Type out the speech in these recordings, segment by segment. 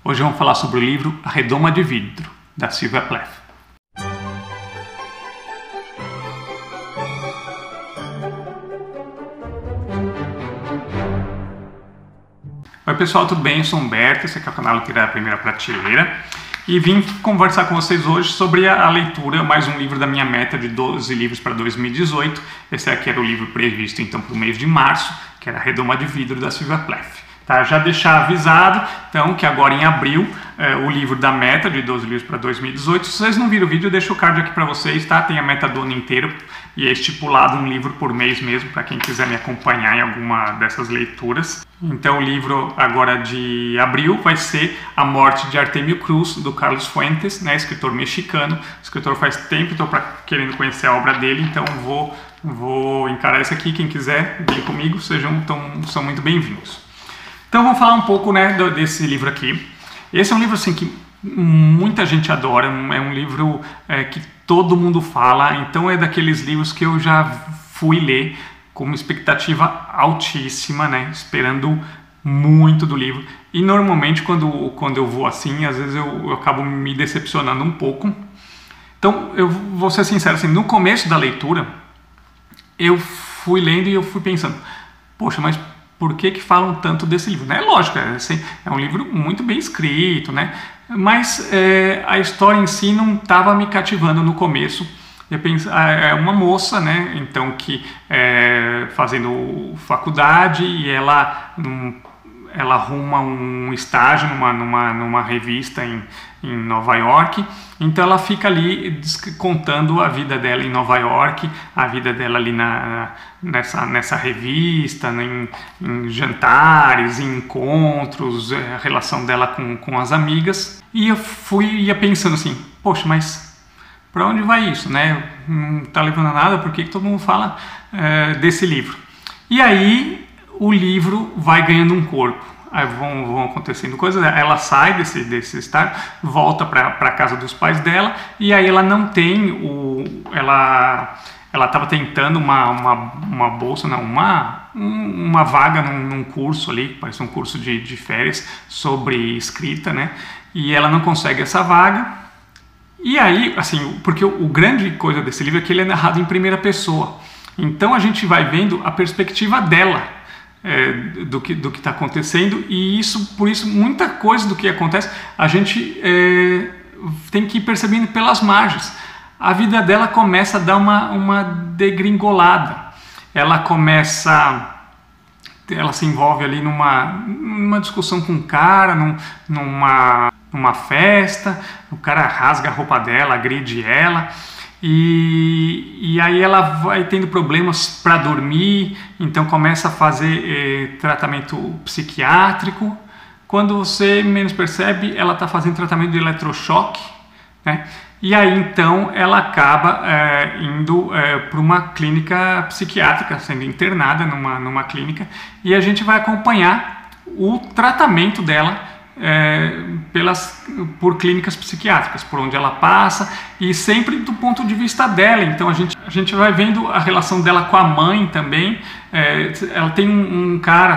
Hoje vamos falar sobre o livro A Redoma de Vidro, da Sylvia Plath. Oi pessoal, tudo bem? Eu sou Humberto, esse aqui é o canal Literário Primeira Prateleira e vim conversar com vocês hoje sobre a leitura, mais um livro da minha meta de 12 livros para 2018. Esse aqui era o livro previsto então para o mês de março, que era A Redoma de Vidro, da Sylvia Plath. Tá, já deixar avisado, então, que agora em abril, o livro da meta de 12 livros para 2018. Se vocês não viram o vídeo, eu deixo o card aqui para vocês, tá? Tem a meta do ano inteiro e é estipulado um livro por mês mesmo, para quem quiser me acompanhar em alguma dessas leituras. Então o livro agora de abril vai ser A Morte de Artemio Cruz, do Carlos Fuentes, né, escritor mexicano. Escritor faz tempo, estou querendo conhecer a obra dele, então vou encarar isso aqui. Quem quiser, vem comigo, são muito bem-vindos. Então vamos falar um pouco, né, desse livro aqui. Esse é um livro assim, que muita gente adora, é um livro que todo mundo fala, então é daqueles livros que eu já fui ler com uma expectativa altíssima, né, esperando muito do livro. E normalmente quando eu vou assim, às vezes eu acabo me decepcionando um pouco. Então eu vou ser sincero, assim, no começo da leitura eu fui lendo e eu fui pensando, poxa, mas por que falam tanto desse livro? Né? Lógico, é um livro muito bem escrito, né? Mas a história em si não estava me cativando no começo. Eu penso, é uma moça, né? Então, que fazendo faculdade e ela arruma um estágio numa revista em Nova York. Então ela fica ali contando a vida dela em Nova York, a vida dela ali nessa revista, em jantares, em encontros, a relação dela com as amigas. E eu ia pensando assim, poxa, mas para onde vai isso, né? Não está levando a nada, por que todo mundo fala desse livro? E aí o livro vai ganhando um corpo. Aí vão acontecendo coisas, ela sai desse estágio, volta para a casa dos pais dela, e aí ela não tem ela estava tentando uma bolsa, não, uma vaga num curso ali, parece um curso de férias sobre escrita, né? E ela não consegue essa vaga. E aí, assim, porque o grande coisa desse livro é que ele é narrado em primeira pessoa. Então a gente vai vendo a perspectiva dela. Do que está acontecendo, e por isso muita coisa do que acontece a gente tem que ir percebendo pelas margens. A vida dela começa a dar uma degringolada, ela se envolve ali numa discussão com um cara, numa festa, o cara rasga a roupa dela, agride ela. E aí ela vai tendo problemas para dormir, então começa a fazer tratamento psiquiátrico. Quando você menos percebe, ela está fazendo tratamento de eletrochoque, né? E aí então ela acaba indo para uma clínica psiquiátrica, sendo internada numa clínica, e a gente vai acompanhar o tratamento dela por clínicas psiquiátricas, por onde ela passa, e sempre do ponto de vista dela. Então a gente vai vendo a relação dela com a mãe também. Ela tem um cara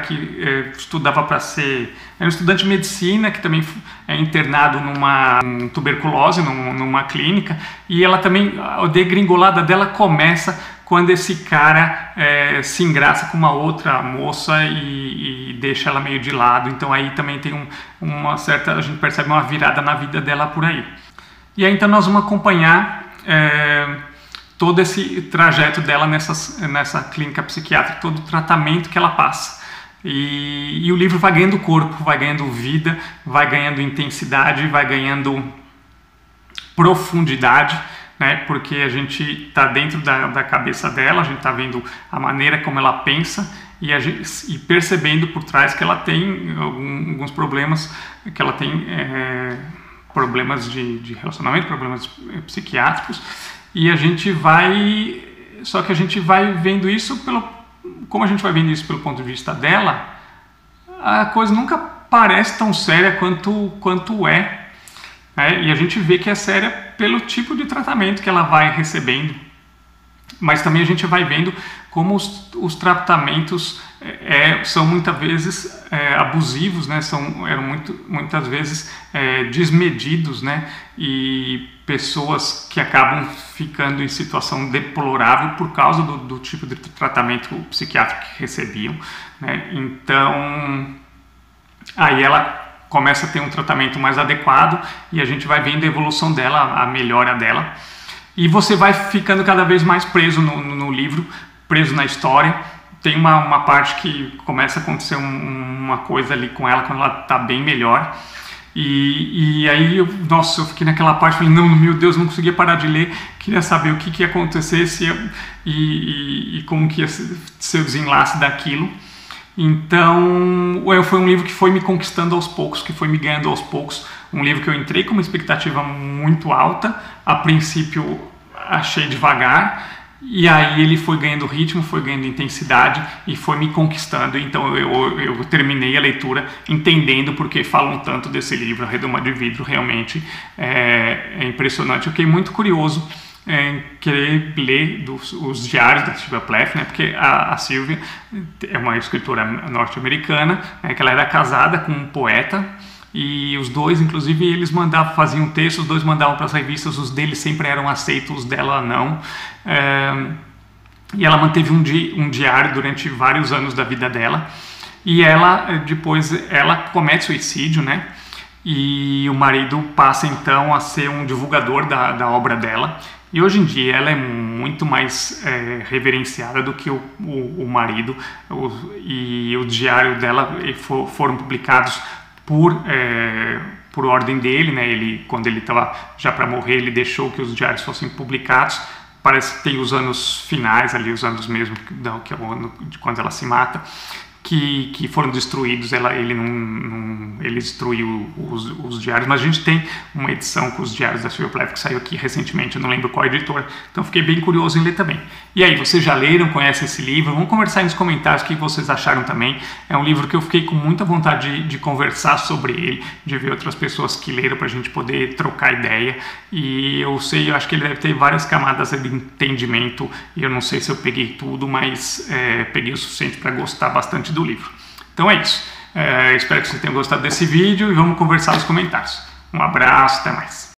que estudava para ser um estudante de medicina, que também é internado numa tuberculose, numa clínica, e ela também, a degringolada dela começa quando esse cara se engraça com uma outra moça e deixa ela meio de lado. Então aí também tem a gente percebe uma virada na vida dela por aí. E aí então nós vamos acompanhar todo esse trajeto dela nessa clínica psiquiátrica, todo o tratamento que ela passa. E o livro vai ganhando corpo, vai ganhando vida, vai ganhando intensidade, vai ganhando profundidade, né? Porque a gente está dentro da cabeça dela, a gente está vendo a maneira como ela pensa e percebendo por trás que ela tem alguns problemas, que ela tem problemas de relacionamento, problemas psiquiátricos, e a gente vai vendo isso como a gente vai vendo isso pelo ponto de vista dela, a coisa nunca parece tão séria quanto é. E a gente vê que é séria pelo tipo de tratamento que ela vai recebendo, mas também a gente vai vendo como os tratamentos são muitas vezes abusivos, né? Eram muitas vezes desmedidos, né? E pessoas que acabam ficando em situação deplorável por causa do tipo de tratamento psiquiátrico que recebiam, né? Então, aí ela começa a ter um tratamento mais adequado e a gente vai vendo a evolução dela, a melhora dela. E você vai ficando cada vez mais preso no livro, preso na história. Tem uma parte que começa a acontecer uma coisa ali com ela, quando ela está bem melhor. E aí, eu fiquei naquela parte, falei, não, meu Deus, não conseguia parar de ler, queria saber o que ia acontecer e como que ia ser o desenlace daquilo. Então, foi um livro que foi me conquistando aos poucos, que foi me ganhando aos poucos. Um livro que eu entrei com uma expectativa muito alta, a princípio achei devagar, e aí ele foi ganhando ritmo, foi ganhando intensidade e foi me conquistando. Então eu terminei a leitura entendendo porque falam tanto desse livro. A Redoma de Vidro realmente é impressionante. Eu fiquei muito curioso em querer ler os diários da Sylvia Plath, né? Porque a Sylvia é uma escritora norte-americana, né? Que ela era casada com um poeta. E os dois, inclusive, eles faziam textos, os dois mandavam para as revistas, os deles sempre eram aceitos, os dela não. E ela manteve um diário durante vários anos da vida dela. E depois ela comete suicídio, né? E o marido passa então a ser um divulgador da obra dela. E hoje em dia ela é muito mais reverenciada do que o marido. E o diário dela foram publicados por ordem dele, né? Quando ele estava já para morrer, ele deixou que os diários fossem publicados. Parece que tem os anos finais ali, os anos mesmo, que é o ano de quando ela se mata, que foram destruídos. Ele destruiu os diários, mas a gente tem uma edição com os diários da Sylvia Plath que saiu aqui recentemente, eu não lembro qual editora, então fiquei bem curioso em ler também. E aí, vocês já leram, conhecem esse livro? Vamos conversar aí nos comentários o que vocês acharam também. É um livro que eu fiquei com muita vontade de conversar sobre ele, de ver outras pessoas que leram para a gente poder trocar ideia. E eu acho que ele deve ter várias camadas de entendimento, e eu não sei se eu peguei tudo, mas peguei o suficiente para gostar bastante do livro. Então é isso. Espero que vocês tenham gostado desse vídeo e vamos conversar nos comentários. Um abraço, até mais.